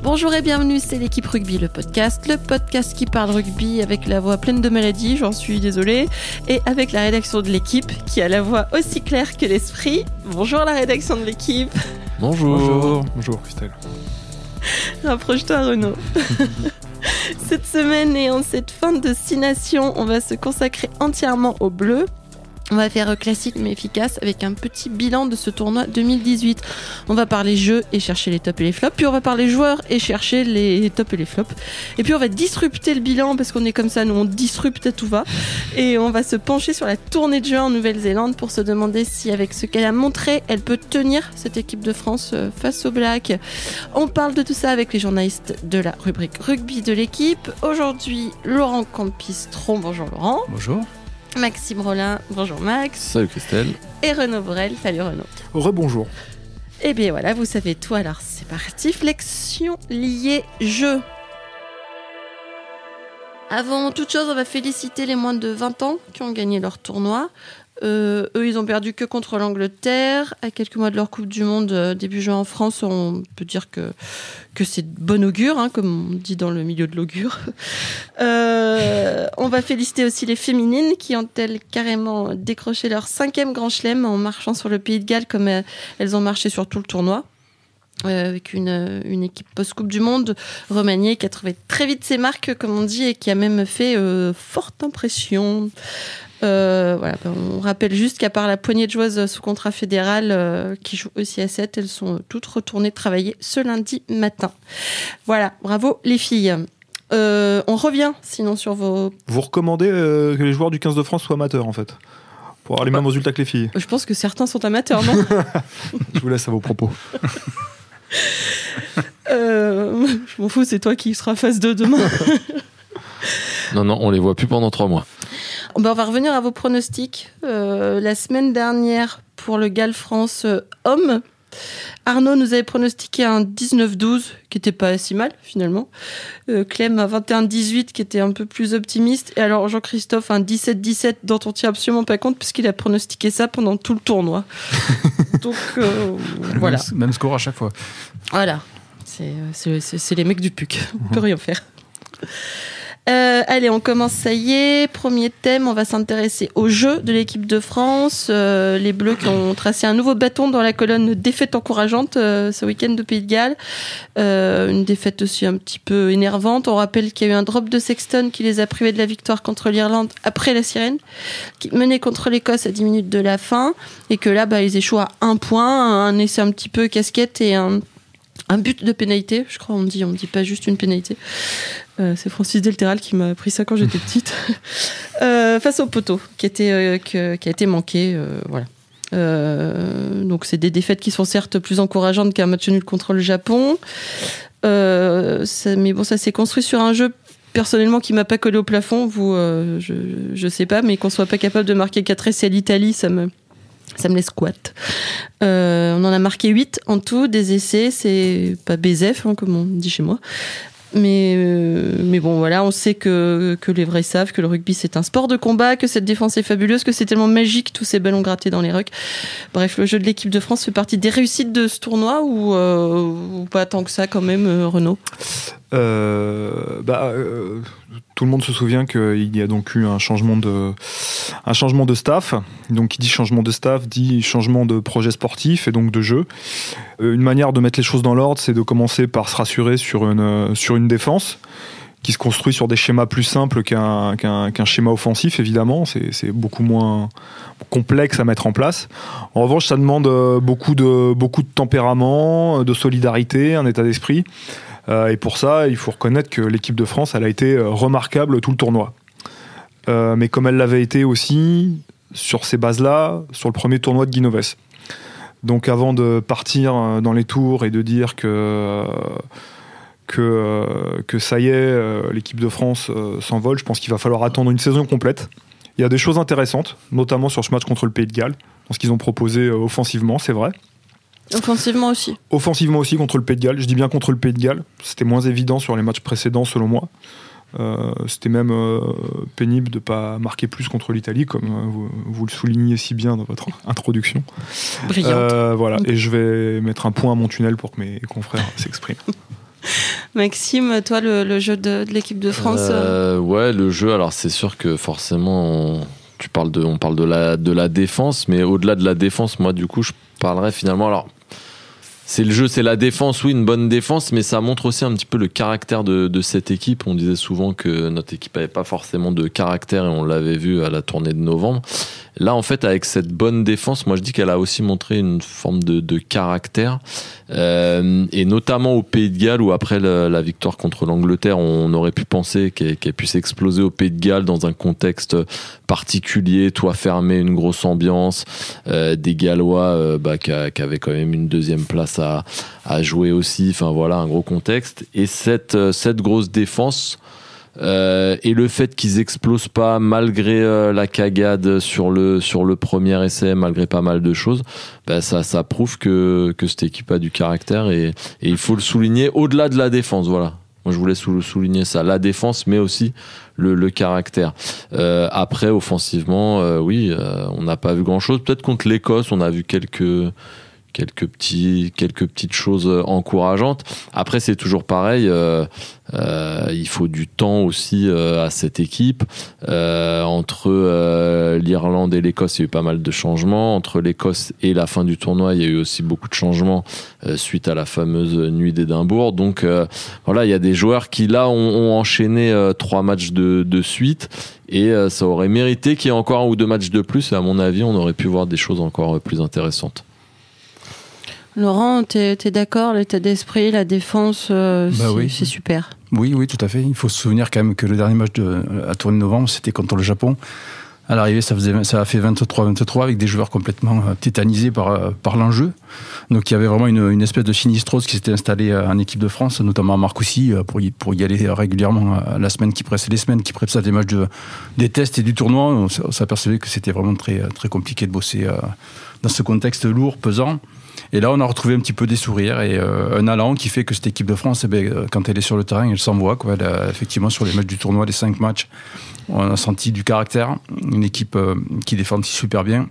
Bonjour et bienvenue, c'est l'équipe rugby, le podcast qui parle rugby avec la voix pleine de maladies, j'en suis désolée, et avec la rédaction de l'équipe qui a la voix aussi claire que l'esprit. Bonjour la rédaction de l'équipe. Bonjour Christelle. Rapproche-toi Renaud. Cette semaine et en cette fin de 6 nations, on va se consacrer entièrement au bleu. On va faire classique mais efficace avec un petit bilan de ce tournoi 2018. On va parler jeux et chercher les tops et les flops. Puis on va parler joueurs et chercher les tops et les flops. Et puis on va disrupter le bilan parce qu'on est comme ça, nous on disrupte à tout va. Et on va se pencher sur la tournée de jeu en Nouvelle-Zélande pour se demander si avec ce qu'elle a montré, elle peut tenir cette équipe de France face aux Blacks. On parle de tout ça avec les journalistes de la rubrique rugby de l'équipe. Aujourd'hui, Laurent Campistron. Bonjour Laurent. Bonjour. Maxime Rollin, bonjour Max. Salut Christelle. Et Renaud Borel, salut Renaud. Rebonjour. Et bien voilà, vous savez tout, alors c'est parti, flexion liée jeu. Avant toute chose, on va féliciter les moins de 20 ans qui ont gagné leur tournoi. Eux, ils ont perdu que contre l'Angleterre. À quelques mois de leur Coupe du Monde, début juin en France, on peut dire que c'est de bon augure, hein, comme on dit dans le milieu de l'augure. On va féliciter aussi les féminines qui ont-elles carrément décroché leur 5e Grand Chelem en marchant sur le Pays de Galles comme elles ont marché sur tout le tournoi. Avec une équipe post-Coupe du Monde remaniée qui a trouvé très vite ses marques, comme on dit, et qui a même fait forte impression. Voilà, on rappelle juste qu'à part la poignée de joueuses sous contrat fédéral qui jouent aussi à 7, elles sont toutes retournées travailler ce lundi matin. Voilà, bravo les filles. On revient sinon sur vos... Vous recommandez que les joueurs du 15 de France soient amateurs en fait, pour avoir les mêmes résultats que les filles? Je pense que certains sont amateurs, non? Je vous laisse à vos propos. Je m'en fous, c'est toi qui seras face 2 demain. Non, on les voit plus pendant 3 mois. On va revenir à vos pronostics. La semaine dernière, pour le Galles France homme, Arnaud nous avait pronostiqué un 19-12, qui n'était pas si mal, finalement. Clem, un 21-18, qui était un peu plus optimiste. Et alors, Jean-Christophe, un 17-17, dont on ne tient absolument pas compte, puisqu'il a pronostiqué ça pendant tout le tournoi. Donc, voilà. Même score à chaque fois. Voilà. C'est les mecs du PUC. On ne peut rien faire. Allez, on commence, ça y est. Premier thème, on va s'intéresser au jeu de l'équipe de France. Les Bleus qui ont tracé un nouveau bâton dans la colonne défaite encourageante ce week-end de Pays de Galles. Une défaite aussi un petit peu énervante. On rappelle qu'il y a eu un drop de Sexton qui les a privés de la victoire contre l'Irlande après la sirène, qui menait contre l'Écosse à 10 minutes de la fin. Et que là, ils échouent à 1 point, un essai un petit peu casquette et un but de pénalité, je crois, on dit pas juste une pénalité. C'est Francis Delteral qui m'a appris ça quand j'étais petite. Face au poteau, qui a été manqué. Voilà. Donc c'est des défaites qui sont certes plus encourageantes qu'un match nul contre le Japon. Mais bon, ça s'est construit sur un jeu personnellement qui m'a pas collé au plafond. Vous, je sais pas, mais qu'on soit pas capable de marquer 4 essais à l'Italie, ça me laisse squat. On en a marqué 8 en tout, des essais, c'est pas BZF, hein, comme on dit chez moi. Mais bon, voilà, on sait que les vrais savent que le rugby c'est un sport de combat, que cette défense est fabuleuse, que c'est tellement magique tous ces ballons grattés dans les rucks. Bref, le jeu de l'équipe de France fait partie des réussites de ce tournoi ou pas tant que ça quand même, Renaud? Tout le monde se souvient qu'il y a donc eu un changement de staff. Donc qui dit changement de staff dit changement de projet sportif et donc de jeu. Une manière de mettre les choses dans l'ordre, c'est de commencer par se rassurer sur une défense qui se construit sur des schémas plus simples qu'un schéma offensif, évidemment. C'est beaucoup moins complexe à mettre en place. En revanche, ça demande beaucoup de tempérament, de solidarité, un état d'esprit. Et pour ça, il faut reconnaître que l'équipe de France, elle a été remarquable tout le tournoi. Mais comme elle l'avait été aussi, sur ces bases-là, sur le premier tournoi de Guinoves. Donc avant de partir dans les tours et de dire que ça y est, l'équipe de France s'envole, je pense qu'il va falloir attendre une saison complète. Il y a des choses intéressantes, notamment sur ce match contre le Pays de Galles, dans ce qu'ils ont proposé offensivement, c'est vrai. Offensivement aussi. Offensivement aussi contre le Pays de Galles. Je dis bien contre le Pays de Galles. C'était moins évident sur les matchs précédents, selon moi. C'était même pénible de ne pas marquer plus contre l'Italie, comme vous le soulignez si bien dans votre introduction. Brillante. Voilà. Et je vais mettre un point à mon tunnel pour que mes confrères s'expriment. Maxime, toi, le jeu de l'équipe de France Ouais, le jeu, alors c'est sûr que forcément, on parle de la défense, mais au-delà de la défense, moi, du coup, je parlerais finalement... Alors, c'est le jeu, c'est la défense, oui, une bonne défense, mais ça montre aussi un petit peu le caractère de cette équipe. On disait souvent que notre équipe n'avait pas forcément de caractère et on l'avait vu à la tournée de novembre. Là, en fait, avec cette bonne défense, moi je dis qu'elle a aussi montré une forme de caractère, et notamment au Pays de Galles où après la victoire contre l'Angleterre, on aurait pu penser qu'elle puisse exploser au Pays de Galles dans un contexte particulier, toit fermé, une grosse ambiance, des Gallois qui avaient quand même une deuxième place à jouer aussi, enfin voilà, un gros contexte. Et cette grosse défense, et le fait qu'ils explosent pas malgré la cagade sur le premier essai, malgré pas mal de choses, ça prouve que cette équipe a du caractère et il faut le souligner au-delà de la défense. Voilà, moi je voulais souligner ça, la défense, mais aussi le caractère. Après, offensivement, oui, on n'a pas vu grand-chose. Peut-être contre l'Écosse, on a vu quelques petites choses encourageantes. Après, c'est toujours pareil. Il faut du temps aussi à cette équipe. Entre l'Irlande et l'Écosse, il y a eu pas mal de changements. Entre l'Écosse et la fin du tournoi, il y a eu aussi beaucoup de changements suite à la fameuse nuit d'Édimbourg. Donc voilà, il y a des joueurs qui là ont enchaîné 3 matchs de suite. Et ça aurait mérité qu'il y ait encore 1 ou 2 matchs de plus. Et à mon avis, on aurait pu voir des choses encore plus intéressantes. Laurent, t'es d'accord, l'état d'esprit, la défense, oui. C'est super. Oui, tout à fait. Il faut se souvenir quand même que le dernier match de la tournée de novembre, c'était contre le Japon. À l'arrivée, ça a fait 23-23 avec des joueurs complètement tétanisés par l'enjeu. Donc il y avait vraiment une espèce de sinistrose qui s'était installée en équipe de France, notamment à Marcoussis, pour y aller régulièrement les semaines qui précèdent les matchs des tests et du tournoi. On s'apercevait que c'était vraiment très, très compliqué de bosser dans ce contexte lourd, pesant. Et là, on a retrouvé un petit peu des sourires et un allant qui fait que cette équipe de France, quand elle est sur le terrain, elle s'envoie. Effectivement, sur les matchs du tournoi, les 5 matchs, on a senti du caractère. Une équipe qui défend super bien.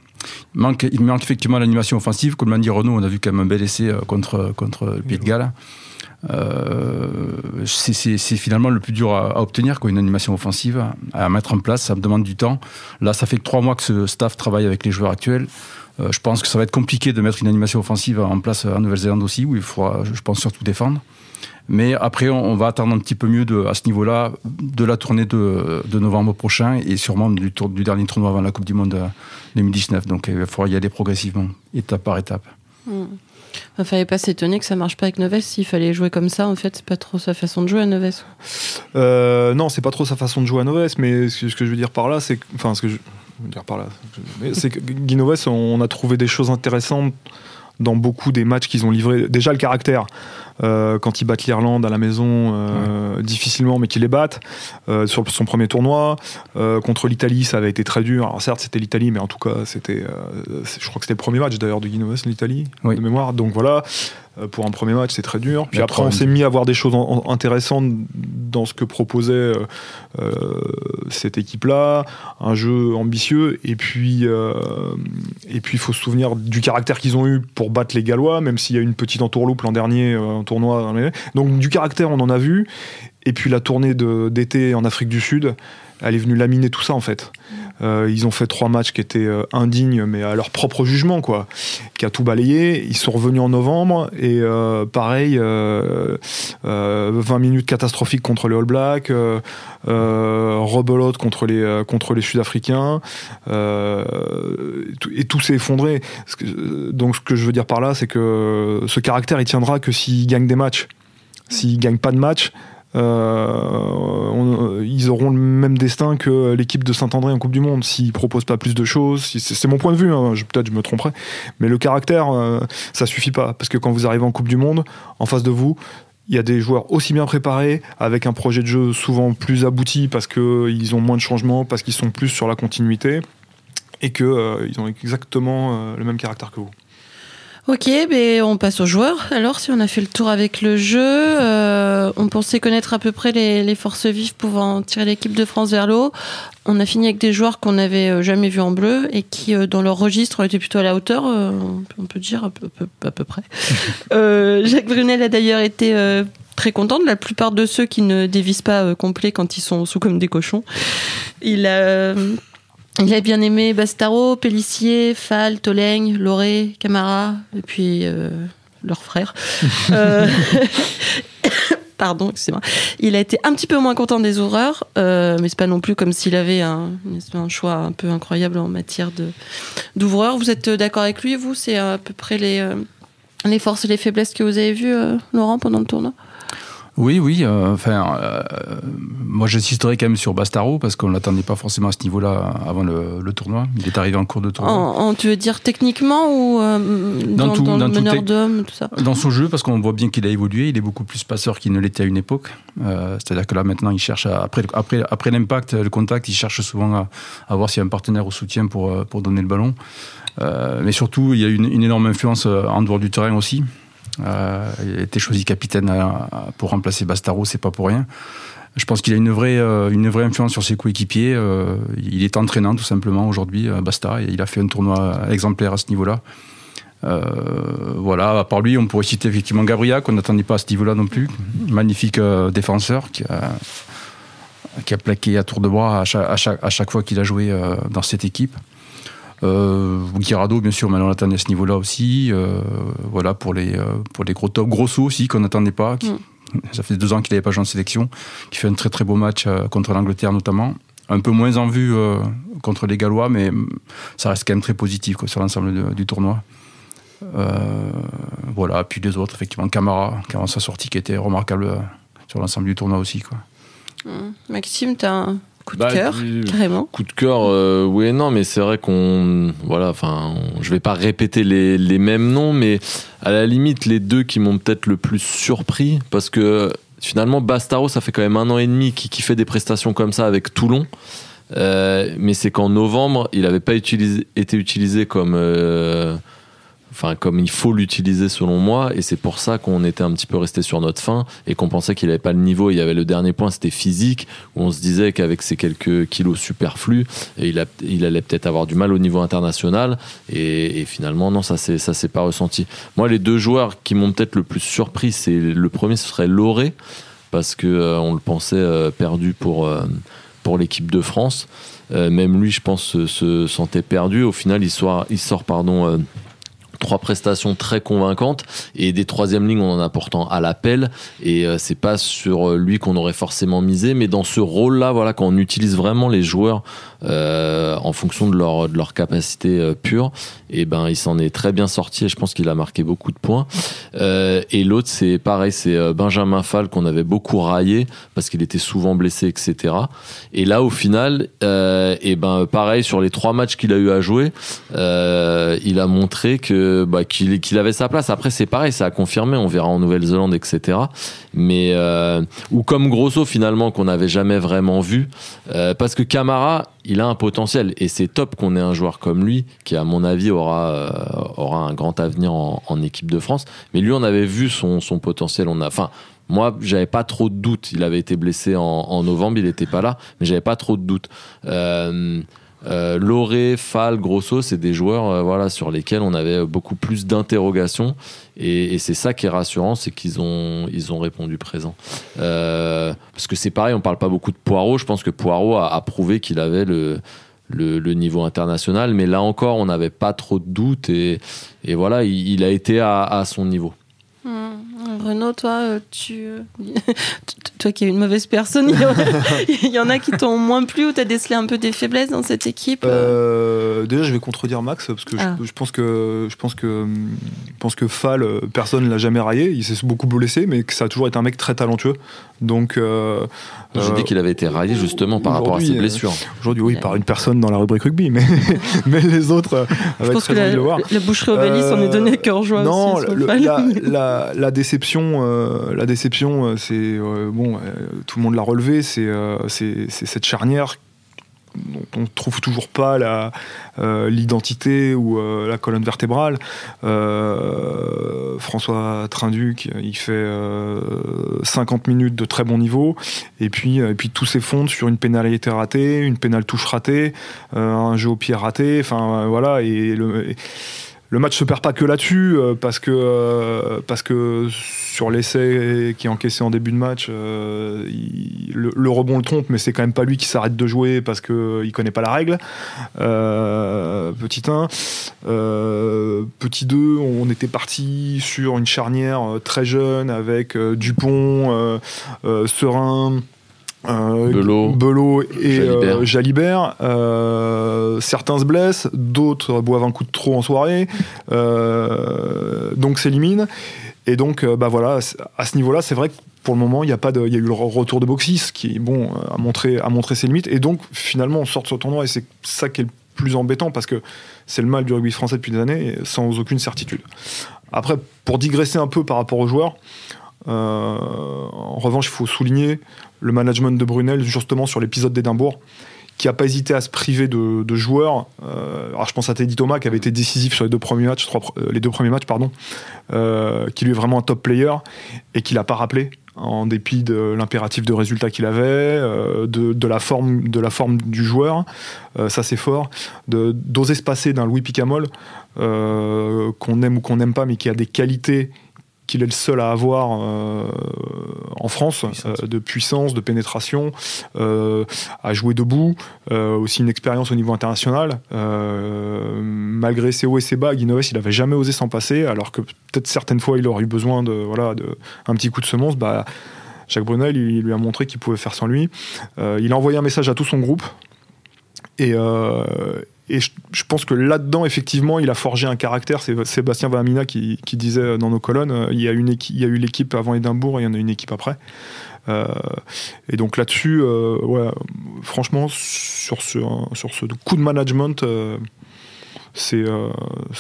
Il manque effectivement l'animation offensive. Comme l'a dit Renaud, on a vu quand même un bel essai contre le Pays de Galles. C'est finalement le plus dur à obtenir, une animation offensive à mettre en place. Ça me demande du temps. Là, ça fait que 3 mois que ce staff travaille avec les joueurs actuels. Je pense que ça va être compliqué de mettre une animation offensive en place en Nouvelle-Zélande aussi, où il faudra, je pense, surtout défendre. Mais après, on va attendre un petit peu mieux à ce niveau-là de la tournée de novembre prochain et sûrement du dernier tournoi avant la Coupe du Monde 2019. Donc il faudra y aller progressivement, étape par étape. Il ne fallait pas s'étonner que ça ne marche pas avec Neves. S'il fallait jouer comme ça, en fait, c'est pas trop sa façon de jouer à Neves. Non, c'est pas trop sa façon de jouer à Neves, mais ce que je veux dire par là, c'est que Guy Neves, on a trouvé des choses intéressantes dans beaucoup des matchs qu'ils ont livrés. Déjà le caractère, quand ils battent l'Irlande à la maison, difficilement, mais qu'ils les battent. Sur son premier tournoi, contre l'Italie, ça avait été très dur. Alors certes, c'était l'Italie, mais en tout cas, je crois que c'était le premier match d'ailleurs de Guy Neves, l'Italie, de mémoire. Donc voilà. Pour un premier match, c'est très dur. Puis après, on s'est mis à voir des choses intéressantes dans ce que proposait cette équipe-là, un jeu ambitieux. Et puis, il faut se souvenir du caractère qu'ils ont eu pour battre les Gallois, même s'il y a eu une petite entourloupe l'an dernier, un tournoi. Donc du caractère, on en a vu. Et puis la tournée d'été en Afrique du Sud, elle est venue laminer tout ça en fait. Ils ont fait 3 matchs qui étaient indignes, mais à leur propre jugement, qui a tout balayé. Ils sont revenus en novembre et pareil, 20 minutes catastrophiques contre les All Blacks, rebelote contre les Sud-Africains, et tout s'est effondré. Donc ce que je veux dire par là, c'est que ce caractère, il tiendra que s'ils gagnent des matchs. S'ils gagnent pas de matchs, ils auront le même destin que l'équipe de Saint-André en Coupe du Monde s'ils proposent pas plus de choses. C'est mon point de vue, peut-être je me tromperai, mais le caractère, ça suffit pas, parce que quand vous arrivez en Coupe du Monde, en face de vous, il y a des joueurs aussi bien préparés, avec un projet de jeu souvent plus abouti, parce qu'ils ont moins de changements, parce qu'ils sont plus sur la continuité, et qu'ils ont exactement le même caractère que vous. Ok, on passe aux joueurs. Alors, si on a fait le tour avec le jeu, on pensait connaître à peu près les forces vives pouvant tirer l'équipe de France vers le haut. On a fini avec des joueurs qu'on n'avait jamais vus en bleu et qui, dans leur registre, étaient plutôt à la hauteur, on peut dire à peu près. Jacques Brunel a d'ailleurs été très content de la plupart de ceux qui ne dévisent pas complet quand ils sont sous comme des cochons. Il a bien aimé Bastaro, Pélissier, Fall, Tolègne, Loré, Camara, et puis leur frère. Pardon, excusez-moi. Il a été un petit peu moins content des ouvreurs, mais c'est pas non plus comme s'il avait un choix un peu incroyable en matière d'ouvreurs. Vous êtes d'accord avec lui, vous? C'est à peu près les forces et les faiblesses que vous avez vues, Laurent, pendant le tournoi? Oui, moi j'insisterai quand même sur Bastaro parce qu'on ne l'attendait pas forcément à ce niveau-là avant le tournoi. Il est arrivé en cours de tournoi. Tu veux dire techniquement ou dans le meneur d'homme, tout ça? Dans son jeu, parce qu'on voit bien qu'il a évolué, il est beaucoup plus passeur qu'il ne l'était à une époque. C'est-à-dire que là maintenant il cherche, après l'impact, le contact, il cherche souvent à voir s'il y a un partenaire au soutien pour donner le ballon. Mais surtout, il y a une énorme influence en dehors du terrain aussi. Il a été choisi capitaine pour remplacer Bastaro, c'est pas pour rien. Je pense qu'il a une vraie influence sur ses coéquipiers. Il est entraînant tout simplement aujourd'hui, Basta, et il a fait un tournoi exemplaire à ce niveau-là. Voilà, à part lui, on pourrait citer effectivement Gabriel, qu'on n'attendait pas à ce niveau-là non plus. Magnifique défenseur qui a plaqué à tour de bras à chaque fois qu'il a joué dans cette équipe. Guirado, bien sûr, maintenant on l'attendait à ce niveau-là aussi. Voilà, pour les gros tops. Grosso aussi, qu'on n'attendait pas. Ça fait 2 ans qu'il n'avait pas joué en sélection. Qui fait un très très beau match contre l'Angleterre notamment. Un peu moins en vue contre les Gallois, mais ça reste quand même très positif sur l'ensemble du tournoi. Voilà, puis les autres, effectivement, Camara sa sortie qui était remarquable sur l'ensemble du tournoi aussi, quoi. Maxime, t'as un coup de cœur, carrément. Coup de cœur, oui et non, mais c'est vrai je vais pas répéter les mêmes noms, mais à la limite, les deux qui m'ont peut-être le plus surpris, parce que finalement, Bastaro, ça fait quand même 1 an et demi qui fait des prestations comme ça avec Toulon, mais c'est qu'en novembre, il n'avait pas été utilisé comme il faut l'utiliser selon moi, et c'est pour ça qu'on était un petit peu resté sur notre faim et qu'on pensait qu'il n'avait pas le niveau. Il y avait le dernier point, c'était physique, où on se disait qu'avec ces quelques kilos superflus, il allait peut-être avoir du mal au niveau international, et finalement non, ça s'est pas ressenti. Moi, les 2 joueurs qui m'ont peut-être le plus surpris, le premier, ce serait Loré, parce que on le pensait perdu pour l'équipe de France. Même lui, je pense, se sentait perdu. Au final, il sort 3 prestations très convaincantes, et des 3e lignes en apportant à l'appel, et c'est pas sur lui qu'on aurait forcément misé, mais dans ce rôle-là, voilà, quand on utilise vraiment les joueurs en fonction de leur capacité pure, et il s'en est très bien sorti, et je pense qu'il a marqué beaucoup de points. Et l'autre, c'est pareil, c'est Benjamin Fall, qu'on avait beaucoup raillé parce qu'il était souvent blessé, etc. Et là, au final, pareil, sur les 3 matchs qu'il a eu à jouer, il a montré qu'il avait sa place. Après, c'est pareil, ça a confirmé, on verra en Nouvelle-Zélande, etc. Mais ou comme Grosso, finalement, qu'on n'avait jamais vraiment vu, parce que Camara, il a un potentiel, et c'est top qu'on ait un joueur comme lui qui, à mon avis, aura un grand avenir en équipe de France. Mais lui, on avait vu son potentiel. Moi, j'avais pas trop de doutes. Il avait été blessé en novembre, il n'était pas là, mais j'avais pas trop de doutes. Loré, Fall, Grosso, c'est des joueurs sur lesquels on avait beaucoup plus d'interrogations, et c'est ça qui est rassurant, c'est qu'ils ont répondu présent. Parce que c'est pareil, on parle pas beaucoup de Poirot. Je pense que Poirot a prouvé qu'il avait le niveau international, mais là encore, on n'avait pas trop de doutes, et voilà, il a été à son niveau. Renaud, toi, toi qui es une mauvaise personne, il y en a qui t'ont moins plu, ou t'as décelé un peu des faiblesses dans cette équipe? Déjà, je vais contredire Max, parce que je pense que Fall, personne ne l'a jamais raillé. Il s'est beaucoup blessé, mais que ça a toujours été un mec très talentueux. Donc, j'ai dit qu'il avait été raillé justement par rapport à ses blessures. Aujourd'hui, oui, par une personne dans la rubrique rugby, mais les autres. Je pense que la boucherie Obélis en est donné à cœur joie. Non, aussi, la déception, c'est tout le monde l'a relevé. C'est cette charnière dont on ne trouve toujours pas l'identité ou la colonne vertébrale. François Trinduc, il fait 50 minutes de très bon niveau, et puis tout s'effondre sur une pénalité ratée, une pénale touche ratée, un jeu au pied raté, voilà, et le match se perd pas que là-dessus, parce que sur l'essai qui est encaissé en début de match, le rebond le trompe, mais c'est quand même pas lui qui s'arrête de jouer parce qu'il connaît pas la règle. Petit 1. Petit 2, on était parti sur une charnière très jeune avec Dupont, Serein, Belot et Jalibert. Certains se blessent, d'autres boivent un coup de trop en soirée, donc s'éliminent. Et donc, voilà, à ce niveau-là, c'est vrai que pour le moment, il y a eu le retour de Boxis qui, bon, a montré ses limites. Et donc, finalement, on sort de ce tournoi et c'est ça qui est le plus embêtant parce que c'est le mal du rugby français depuis des années, sans aucune certitude. Après, pour digresser un peu par rapport aux joueurs, en revanche, il faut souligner le management de Brunel justement sur l'épisode d'Édimbourg, qui n'a pas hésité à se priver de joueurs. Alors je pense à Teddy Thomas qui avait été décisif sur les deux premiers matchs, qui lui est vraiment un top player et qui l'a pas rappelé en dépit de l'impératif de résultat qu'il avait, de la forme du joueur. Ça c'est fort. D'oser se passer d'un Louis Picamol qu'on aime ou qu'on n'aime pas, mais qui a des qualités qu'il est le seul à avoir en France, de puissance, de pénétration, à jouer debout, aussi une expérience au niveau international. Malgré ses hauts et ses bas, Guinoves, il n'avait jamais osé s'en passer, alors que peut-être certaines fois il aurait eu besoin de un petit coup de semonce. Jacques Brunel, il lui a montré qu'il pouvait faire sans lui. Il a envoyé un message à tout son groupe, et je pense que là-dedans, effectivement, il a forgé un caractère. C'est Sébastien Vahamina qui disait dans nos colonnes, il y a eu l'équipe avant Édimbourg et il y en a une équipe après. Et donc là-dessus, franchement, sur ce coup de management, ça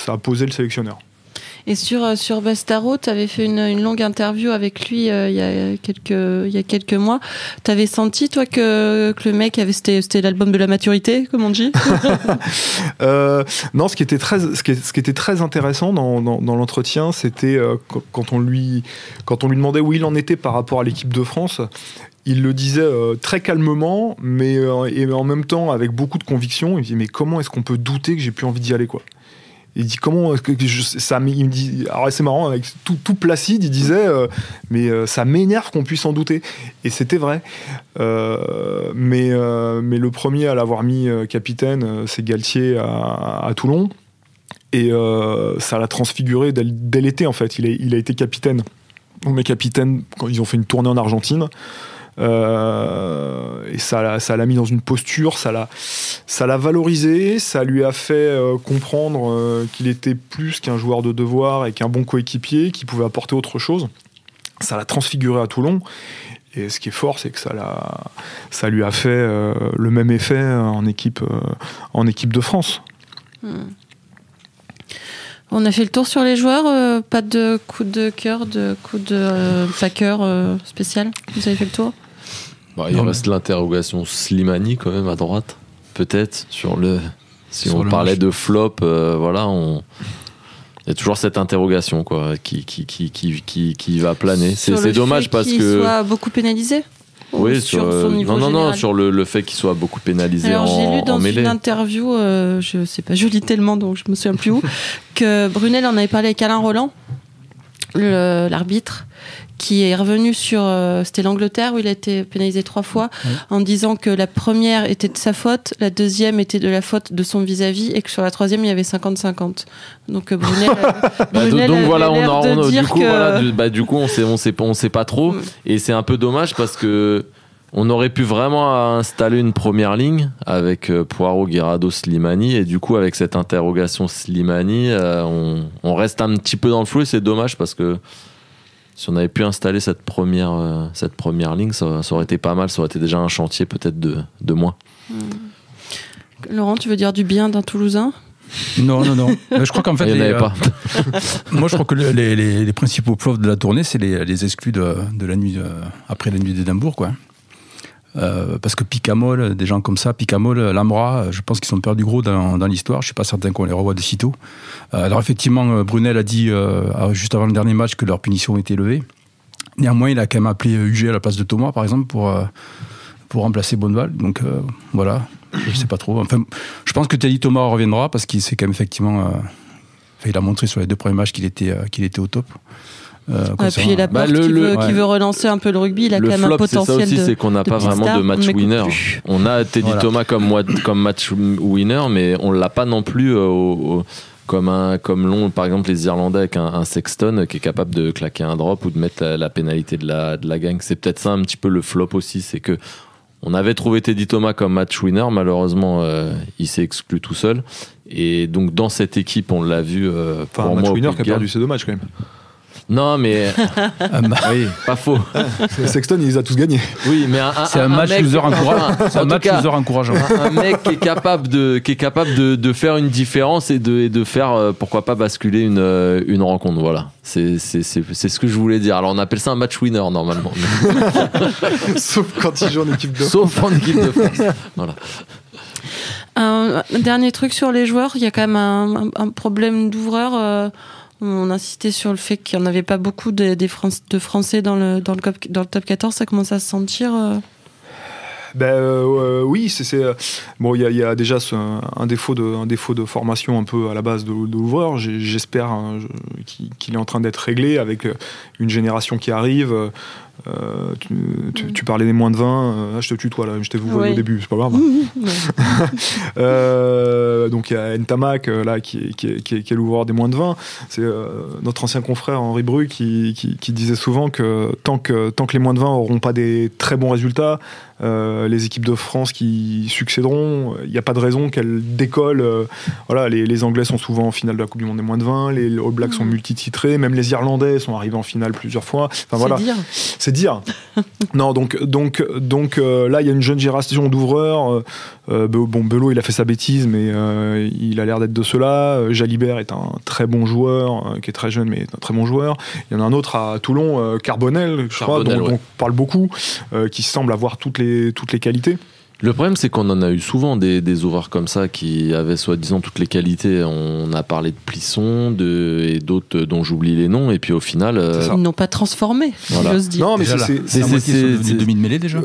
a posé le sélectionneur. Et sur Bastaro, tu avais fait une longue interview avec lui il y a quelques mois. Tu avais senti, toi, que le mec c'était l'album de la maturité, comme on dit? Non, ce qui était très intéressant dans l'entretien, c'était quand on lui demandait où il en était par rapport à l'équipe de France. Il le disait très calmement, mais en même temps avec beaucoup de conviction. Il dit mais comment est-ce qu'on peut douter que j'ai plus envie d'y aller, quoi? Il dit comment est-ce que il me dit, alors c'est marrant, avec tout placide, il disait mais ça m'énerve qu'on puisse en douter, et c'était vrai. Mais le premier à l'avoir mis capitaine, c'est Galtier à Toulon, et ça l'a transfiguré dès l'été en fait. Il a été capitaine. On met capitaine quand ils ont fait une tournée en Argentine. Et ça l'a mis dans une posture, ça l'a valorisé, ça lui a fait comprendre qu'il était plus qu'un joueur de devoir et qu'un bon coéquipier, qui pouvait apporter autre chose. Ça l'a transfiguré à Toulon, et ce qui est fort, c'est que ça lui a fait le même effet en équipe de France. On a fait le tour sur les joueurs, pas de coup de cœur, pas cœur spécial. Vous avez fait le tour? Il reste l'interrogation Slimani quand même à droite, peut-être si on parlait de flop, il y a toujours cette interrogation, quoi, qui va planer. C'est dommage parce que qu'il soit beaucoup pénalisé. Oui, sur son niveau général. sur le fait qu'il soit beaucoup pénalisé. Alors, j'ai lu dans mêlée. une interview, je sais pas, je lis tellement donc je me souviens plus où, que Brunel en avait parlé avec Alain Roland, l'arbitre, qui est revenu sur c'était l'Angleterre où il a été pénalisé 3 fois, en disant que la première était de sa faute, la deuxième était de la faute de son vis-à-vis, et que sur la troisième il y avait 50-50. Donc Brunel, donc voilà, du coup on sait pas trop, et c'est un peu dommage parce que on aurait pu vraiment installer une première ligne avec Poirot, Guirado, Slimani, et du coup avec cette interrogation Slimani, on reste un petit peu dans le flou, et c'est dommage parce que si on avait pu installer cette première ligne, ça aurait été pas mal, ça aurait été déjà un chantier peut-être de moins. Laurent, tu veux dire du bien d'un Toulousain ? Non. Je crois qu'en fait, il n'y en avait pas. Moi, je crois que les principaux flops de la tournée, c'est les exclus de la nuit après la nuit d'Édimbourg, quoi. Parce que Picamol, des gens comme ça, Lambra, je pense qu'ils sont perdus gros dans l'histoire. Je suis pas certain qu'on les revoie de sitôt. Alors effectivement, Brunel a dit juste avant le dernier match que leur punition était levée. Néanmoins, il a quand même appelé UG à la place de Thomas, par exemple, pour remplacer Bonneval. Donc voilà, je sais pas trop. Enfin, je pense que Teddy Thomas reviendra parce qu'il s'est quand même effectivement il a montré sur les 2 premiers matchs qu'il était au top. Et puis Laporte qui veut relancer un peu le rugby, il a quand même un potentiel. C'est ça aussi, c'est qu'on n'a pas vraiment de match winner. On a Teddy Thomas comme match winner, mais on l'a pas non plus comme l'ont par exemple les Irlandais avec un Sexton qui est capable de claquer un drop ou de mettre la pénalité de la gang. C'est peut-être ça un petit peu le flop aussi, c'est que on avait trouvé Teddy Thomas comme match winner, malheureusement il s'est exclu tout seul, et donc dans cette équipe on l'a vu un match winner qui a perdu ses 2 matchs quand même. Non, mais oui, pas faux. Sexton, il les a tous gagnés. Oui, mais c'est un match loser encourageant. Un mec qui est capable de faire une différence et de faire pourquoi pas basculer une rencontre. Voilà, c'est ce que je voulais dire. Alors on appelle ça un match winner normalement. Sauf quand il joue en équipe de France. Sauf en équipe de France. Voilà. Un dernier truc sur les joueurs, il y a quand même un problème d'ouvreur. On insistait sur le fait qu'il n'y en avait pas beaucoup de Français dans le top 14. Ça commence à se sentir oui, bon, il y a déjà un défaut de formation un peu à la base de l'ouvreur. J'espère qu'il est en train d'être réglé avec une génération qui arrive. Tu parlais des moins de 20, je te tutoie là, je t'ai vu au début, c'est pas grave. Donc il y a Ntamak là qui est l'ouvreur des moins de 20. C'est notre ancien confrère Henri Bru qui disait souvent que tant que les moins de 20 n'auront pas des très bons résultats, les équipes de France qui succéderont, il n'y a pas de raison qu'elles décollent. Voilà, les Anglais sont souvent en finale de la Coupe du Monde des moins de 20, les All Blacks sont multititrés, même les Irlandais sont arrivés en finale plusieurs fois. Enfin, voilà. C'est dire. Non, donc là, il y a une jeune génération d'ouvreurs. Belot, il a fait sa bêtise, mais il a l'air d'être de ceux-là. Jalibert est un très bon joueur, qui est très jeune, mais un très bon joueur. Il y en a un autre à Toulon, Carbonel, je crois, dont on parle beaucoup, qui semble avoir toutes les qualités. Le problème, c'est qu'on en a eu souvent des ouvreurs comme ça qui avaient soi-disant toutes les qualités. On a parlé de Plisson et d'autres dont j'oublie les noms, et puis au final... Ils n'ont pas transformé, voilà. J'ose dire. Non, mais c'est demi-mêlée déjà.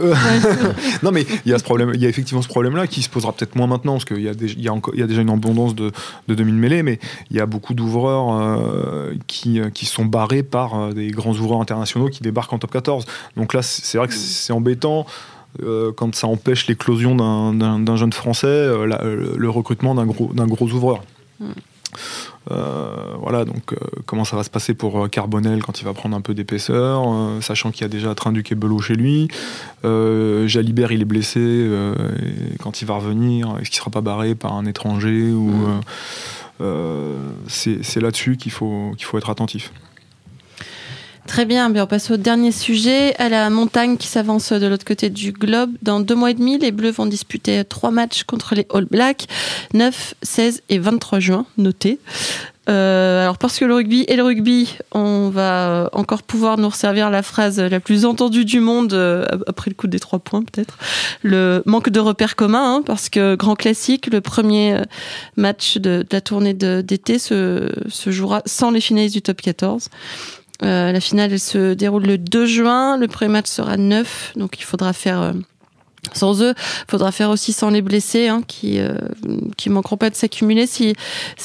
Non, mais il y a ce problème, il y a effectivement ce problème-là qui se posera peut-être moins maintenant, parce qu'il y a déjà une abondance de demi-mêlée, mais il y a beaucoup d'ouvreurs qui sont barrés par des grands ouvreurs internationaux qui débarquent en top 14. Donc là, c'est vrai que c'est embêtant. Quand ça empêche l'éclosion d'un jeune Français, le recrutement d'un gros ouvreur. Voilà, donc comment ça va se passer pour Carbonel quand il va prendre un peu d'épaisseur, sachant qu'il y a déjà Trinduc et Belot chez lui. Jalibert, il est blessé, et quand il va revenir, est-ce qu'il ne sera pas barré par un étranger c'est là-dessus qu'il faut être attentif. Très bien, on passe au dernier sujet, à la montagne qui s'avance de l'autre côté du globe. Dans 2 mois et demi, les Bleus vont disputer 3 matchs contre les All Blacks, 9, 16 et 23 juin, notez. Alors parce que le rugby, on va encore pouvoir nous resservir la phrase la plus entendue du monde, après le coup des 3 points peut-être, le manque de repères communs, parce que grand classique, le premier match de la tournée d'été se jouera sans les finalistes du top 14. La finale, elle se déroule le 2 juin. Le premier match sera 9, donc il faudra faire sans eux. Il faudra faire aussi sans les blessés, qui manqueront pas de s'accumuler si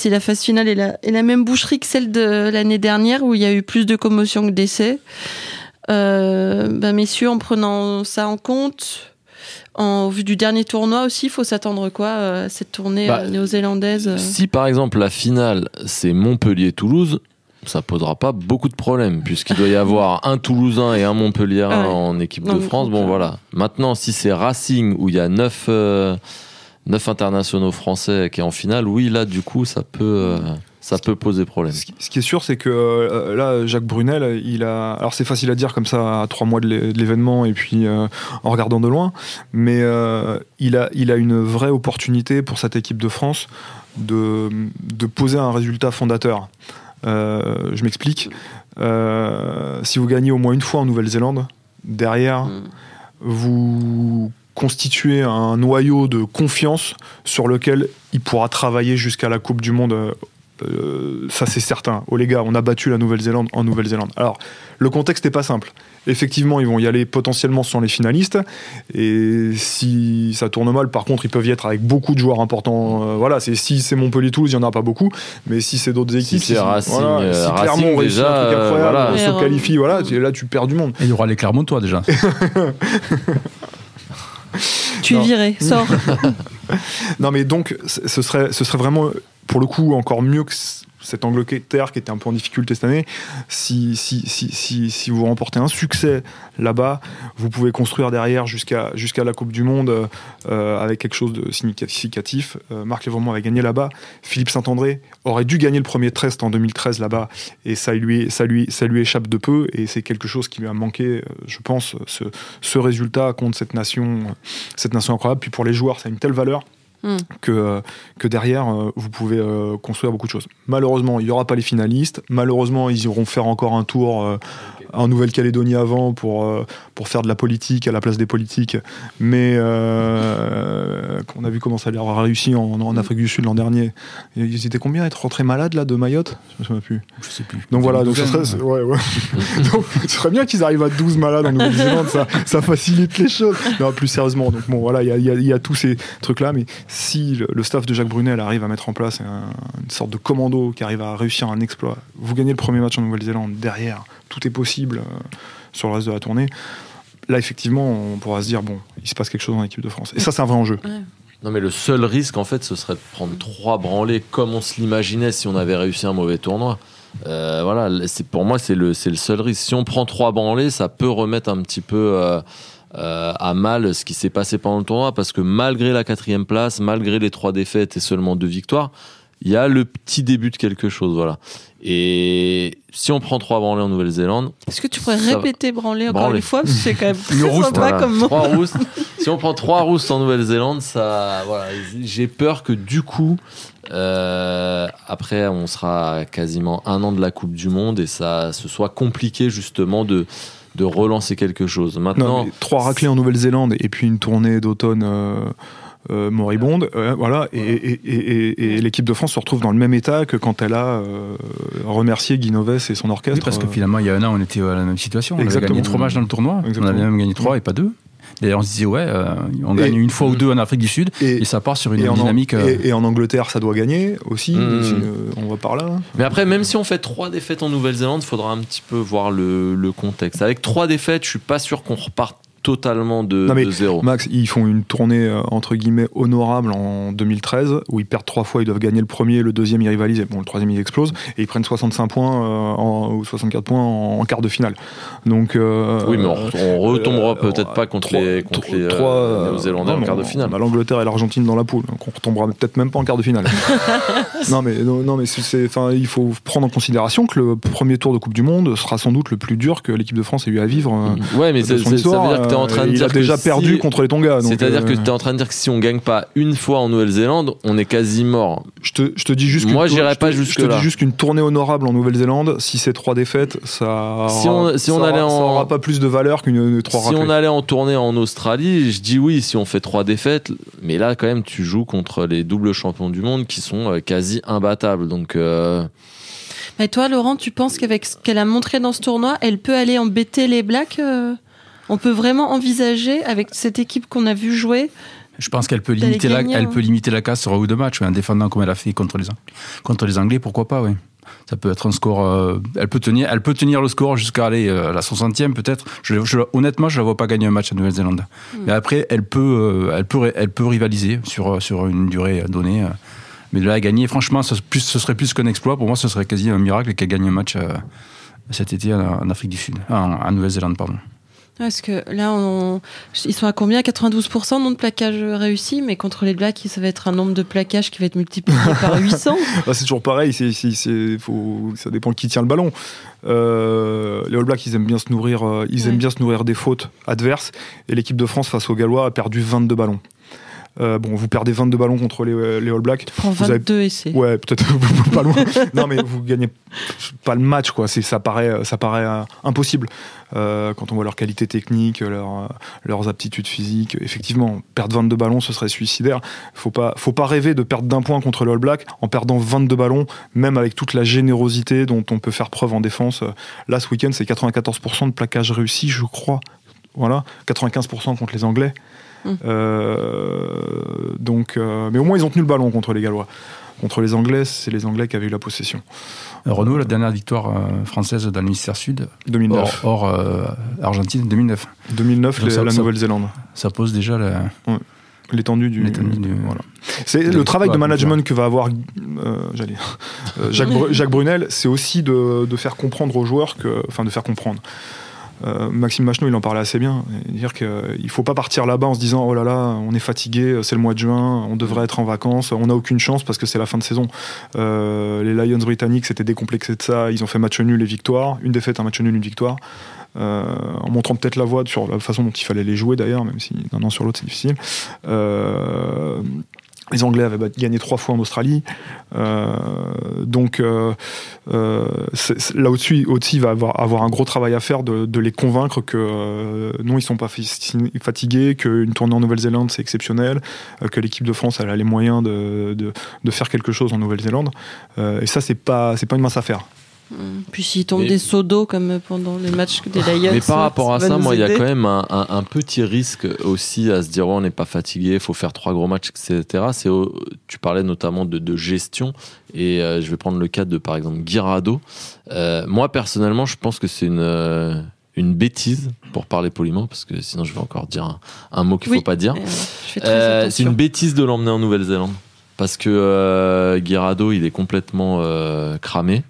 la phase finale est la même boucherie que celle de l'année dernière où il y a eu plus de commotion que d'essais. Messieurs, en prenant ça en compte, en vue du dernier tournoi aussi, il faut s'attendre quoi à cette tournée néo-zélandaise Si par exemple la finale c'est Montpellier-Toulouse, ça posera pas beaucoup de problèmes puisqu'il doit y avoir un Toulousain et un Montpelliérain en équipe de France. Bon voilà. Maintenant, si c'est Racing où il y a 9 internationaux français qui est en finale, oui là du coup ça peut poser problème. Ce qui est sûr, c'est que là, Jacques Brunel, alors c'est facile à dire comme ça à 3 mois de l'événement et puis en regardant de loin, mais il a une vraie opportunité pour cette équipe de France de poser un résultat fondateur. Je m'explique. Si vous gagnez au moins une fois en Nouvelle-Zélande, derrière, vous constituez un noyau de confiance sur lequel il pourra travailler jusqu'à la Coupe du Monde ça c'est certain. Oh les gars, on a battu la Nouvelle-Zélande en Nouvelle-Zélande. Alors, le contexte n'est pas simple. Effectivement, ils vont y aller potentiellement sans les finalistes. Et si ça tourne mal, par contre, ils peuvent y être avec beaucoup de joueurs importants. Voilà, si c'est Montpellier-Toulouse, il n'y en a pas beaucoup. Mais si c'est d'autres équipes, si c'est Racing, si Racing Clermont réussit déjà, un truc incroyable, voilà. on se qualifie, voilà, là tu perds du monde. Et il y aura les Clermontois déjà. Tu es viré, sors. Non, mais donc, ce serait vraiment, pour le coup, encore mieux que cette Angleterre qui était un peu en difficulté cette année. Si vous remportez un succès là-bas, vous pouvez construire derrière jusqu'à la Coupe du Monde avec quelque chose de significatif. Marc Lévremont avait gagné là-bas. Philippe Saint-André aurait dû gagner le premier test en 2013 là-bas, et ça lui échappe de peu, et c'est quelque chose qui lui a manqué, je pense, ce résultat contre cette nation incroyable. Puis pour les joueurs, ça a une telle valeur que derrière, vous pouvez construire beaucoup de choses. Malheureusement, il n'y aura pas les finalistes. Malheureusement, ils iront faire encore un tour en Nouvelle-Calédonie avant pour faire de la politique à la place des politiques. Mais on a vu comment ça leur a réussi en Afrique du Sud l'an dernier. Ils étaient combien à être rentrés malades là, de Mayotte ? Je me souviens plus. Je sais plus. Donc voilà, donc ce serait bien qu'ils arrivent à 12 malades en Nouvelle-Zélande, ça facilite les choses. Non, plus sérieusement, donc bon, voilà, il y a tous ces trucs-là, mais si le staff de Jacques Brunel arrive à mettre en place une sorte de commando qui arrive à réussir un exploit, vous gagnez le premier match en Nouvelle-Zélande, derrière, tout est possible sur le reste de la tournée. Là, effectivement, on pourra se dire, bon, il se passe quelque chose dans l'équipe de France. Et ça, c'est un vrai enjeu. Ouais. Non, mais le seul risque, en fait, ce serait de prendre 3 branlées comme on se l'imaginait si on avait réussi un mauvais tournoi. Voilà, pour moi, c'est le seul risque. Si on prend 3 branlées, ça peut remettre un petit peu à mal ce qui s'est passé pendant le tournoi, parce que malgré la 4e place, malgré les 3 défaites et seulement 2 victoires, il y a le petit début de quelque chose, voilà. Et si on prend 3 branlées en Nouvelle-Zélande... Est-ce que tu pourrais répéter branlée encore une fois, parce que c'est quand même très sympa voilà. comme mot. 3 roustes. Si on prend 3 roustes en Nouvelle-Zélande, ça, voilà, j'ai peur que du coup, après on sera à quasiment 1 an de la Coupe du Monde et ça ce soit compliqué justement de relancer quelque chose. Maintenant, 3 raclés en Nouvelle-Zélande et puis une tournée d'automne moribonde, voilà, et l'équipe de France se retrouve dans le même état que quand elle a remercié Guy Novès et son orchestre. Oui, parce que finalement, il y a 1 an, on était à la même situation. On Exactement. avait gagné 3 matchs dans le tournoi. Exactement. On avait même gagné 3 et pas 2. D'ailleurs, on se disait, on gagne une fois ou 2 en Afrique du Sud et ça part sur une dynamique. Et en Angleterre, ça doit gagner aussi. On va par là. Mais après, même si on fait 3 défaites en Nouvelle-Zélande, il faudra un petit peu voir le contexte. Avec 3 défaites, je suis pas sûr qu'on reparte totalement de zéro. Max, ils font une tournée entre guillemets honorable en 2013 où ils perdent 3 fois, ils doivent gagner le premier, le deuxième ils rivalisent, bon, le troisième ils explosent et ils prennent 65 points ou 64 points en quart de finale. Donc oui, mais on retombera peut-être pas contre les Néo-Zélandais en quart de finale. On a l'Angleterre et l'Argentine dans la poule, donc on retombera peut-être même pas en quart de finale. non mais il faut prendre en considération que le premier tour de Coupe du Monde sera sans doute le plus dur que l'équipe de France ait eu à vivre. Ouais, mais ça veut dire que en train de il dire a déjà perdu contre les Tonga. C'est-à-dire que tu es en train de dire que si on gagne pas une fois en Nouvelle-Zélande, on est quasi mort. Je te dis juste moi, j'irai pas jusque là. Je te dis juste qu'une tournée honorable en Nouvelle-Zélande, si c'est 3 défaites, ça aura pas plus de valeur qu'une 3 raclées. Si on allait en tournée en Australie, je dis oui, si on fait 3 défaites, mais là quand même tu joues contre les doubles champions du monde qui sont quasi imbattables. Donc Mais toi, Laurent, tu penses qu'avec ce qu'elle a montré dans ce tournoi, elle peut aller embêter les Blacks On peut vraiment envisager, avec cette équipe qu'on a vu jouer... Je pense qu'elle peut limiter la casse sur 1 ou 2 matchs, en défendant comme elle a fait contre les Anglais, pourquoi pas, oui. Ça peut être un score... elle peut tenir le score jusqu'à aller la 60e peut-être. Honnêtement, je ne la vois pas gagner un match à Nouvelle-Zélande. Mais après, elle peut rivaliser sur une durée donnée. Mais de là à gagner, franchement, ce serait plus qu'un exploit. Pour moi, ce serait quasi un miracle qu'elle gagne un match cet été en Afrique du Sud. En Nouvelle-Zélande, pardon. Parce que là, ils sont à combien ? 92% nombre de plaquages réussis, mais contre les Blacks, ça va être un nombre de plaquages qui va être multiplié par 800. C'est toujours pareil, ça dépend de qui tient le ballon. Les All Blacks, ils aiment bien se nourrir des fautes adverses, et l'équipe de France face aux Gallois a perdu 22 ballons. Vous perdez 22 ballons contre les All Blacks. Tu prends 22 essais. Ouais, peut-être pas loin. Non, mais vous gagnez pas le match, quoi. Ça paraît impossible. Quand on voit leur qualité technique, leurs aptitudes physiques, effectivement, perdre 22 ballons, ce serait suicidaire. Faut pas rêver de perdre d'un point contre les All Blacks en perdant 22 ballons, même avec toute la générosité dont on peut faire preuve en défense. Là, ce week-end, c'est 94% de plaquage réussi, je crois. Voilà, 95% contre les Anglais. Mais au moins, ils ont tenu le ballon contre les Gallois. Contre les Anglais, c'est les Anglais qui avaient eu la possession. Renaud, la dernière victoire française dans l'hémisphère sud, 2009. hors Argentine, 2009. 2009, la Nouvelle-Zélande. Ça pose déjà l'étendue du voilà. C'est le travail de management que va avoir Jacques Brunel, c'est aussi de faire comprendre aux joueurs de faire comprendre. Maxime Machenaud, il en parlait assez bien, dire qu'il ne faut pas partir là-bas en se disant oh là là, on est fatigué, c'est le mois de juin, on devrait être en vacances, on n'a aucune chance parce que c'est la fin de saison. Les Lions britanniques s'étaient décomplexés de ça, ils ont fait match nul et victoire, une défaite, un match nul, une victoire, en montrant peut-être la voie sur la façon dont il fallait les jouer d'ailleurs, même si d'un an sur l'autre c'est difficile. Les Anglais avaient gagné 3 fois en Australie. Là au-dessus, il va avoir un gros travail à faire de les convaincre que non, ils ne sont pas fatigués, qu'une tournée en Nouvelle-Zélande, c'est exceptionnel, que l'équipe de France elle a les moyens de faire quelque chose en Nouvelle-Zélande. Et ça, c'est pas une mince affaire. Puis s'ils tombent des seaux d'eau comme pendant les matchs des Lions. Mais par rapport à ça, moi, il y a quand même un petit risque aussi à se dire on n'est pas fatigué, il faut faire 3 gros matchs, etc. Tu parlais notamment de gestion, et je vais prendre le cas de par exemple Guirado. Moi personnellement, je pense que c'est une bêtise, pour parler poliment, parce que sinon je vais encore dire un mot qu'il ne faut pas dire. C'est une bêtise de l'emmener en Nouvelle-Zélande, parce que Guirado, il est complètement cramé.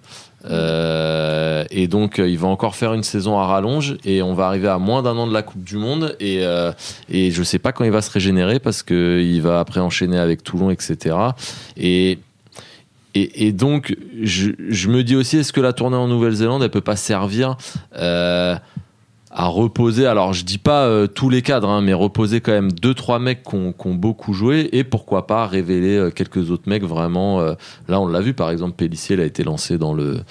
Et donc il va encore faire une saison à rallonge, et on va arriver à moins d'1 an de la Coupe du Monde, et je sais pas quand il va se régénérer, parce que il va après enchaîner avec Toulon, etc. Et donc je me dis aussi, est-ce que la tournée en Nouvelle-Zélande elle peut pas servir à reposer, alors je dis pas tous les cadres, mais reposer quand même 2-3 mecs qui ont beaucoup joué, et pourquoi pas révéler quelques autres mecs vraiment. Là on l'a vu, par exemple Pélissier, il a été lancé dans le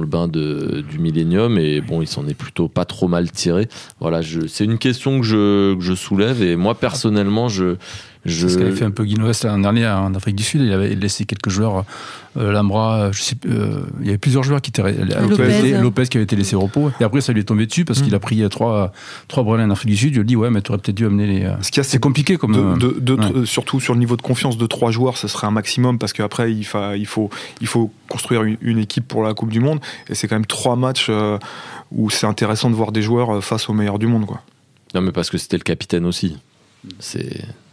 bain du Millennium, et bon, il s'en est plutôt pas trop mal tiré. Voilà, c'est une question que je soulève, et moi personnellement c'est ce qu'avait fait un peu Guy Novès l'année dernière en Afrique du Sud. Il avait laissé quelques joueurs, Lambra, il y avait plusieurs joueurs qui étaient Lopez qui avait été laissé au repos, et après ça lui est tombé dessus parce qu'il a pris 3 brûlés en Afrique du Sud. Je lui ai dit ouais, mais tu aurais peut-être dû amener les. C'est compliqué comme surtout sur le niveau de confiance de 3 joueurs, ce serait un maximum, parce qu'après il faut construire une équipe pour la Coupe du Monde, et c'est quand même 3 matchs où c'est intéressant de voir des joueurs face aux meilleurs du monde, quoi. Non, mais parce que c'était le capitaine aussi.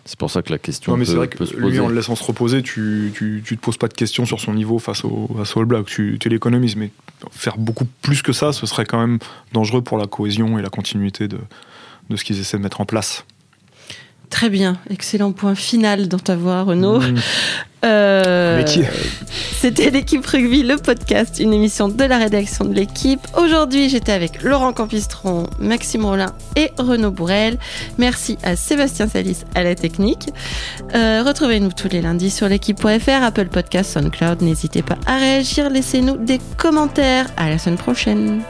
C'est pour ça que la question c'est vrai peut que se poser. lui, en le laissant se reposer, tu te poses pas de questions sur son niveau face au All Blacks. Tu l'économises, mais faire beaucoup plus que ça, ce serait quand même dangereux pour la cohésion et la continuité de ce qu'ils essaient de mettre en place. Très bien, excellent point final dans ta voix, Renaud. Métier. C'était l'équipe rugby, le podcast, une émission de la rédaction de l'équipe. Aujourd'hui, j'étais avec Laurent Campistron, Maxime Rollin et Renaud Bourrel. Merci à Sébastien Salis à la technique. Retrouvez-nous tous les lundis sur l'équipe.fr, Apple Podcast, SoundCloud. N'hésitez pas à réagir, laissez-nous des commentaires. À la semaine prochaine.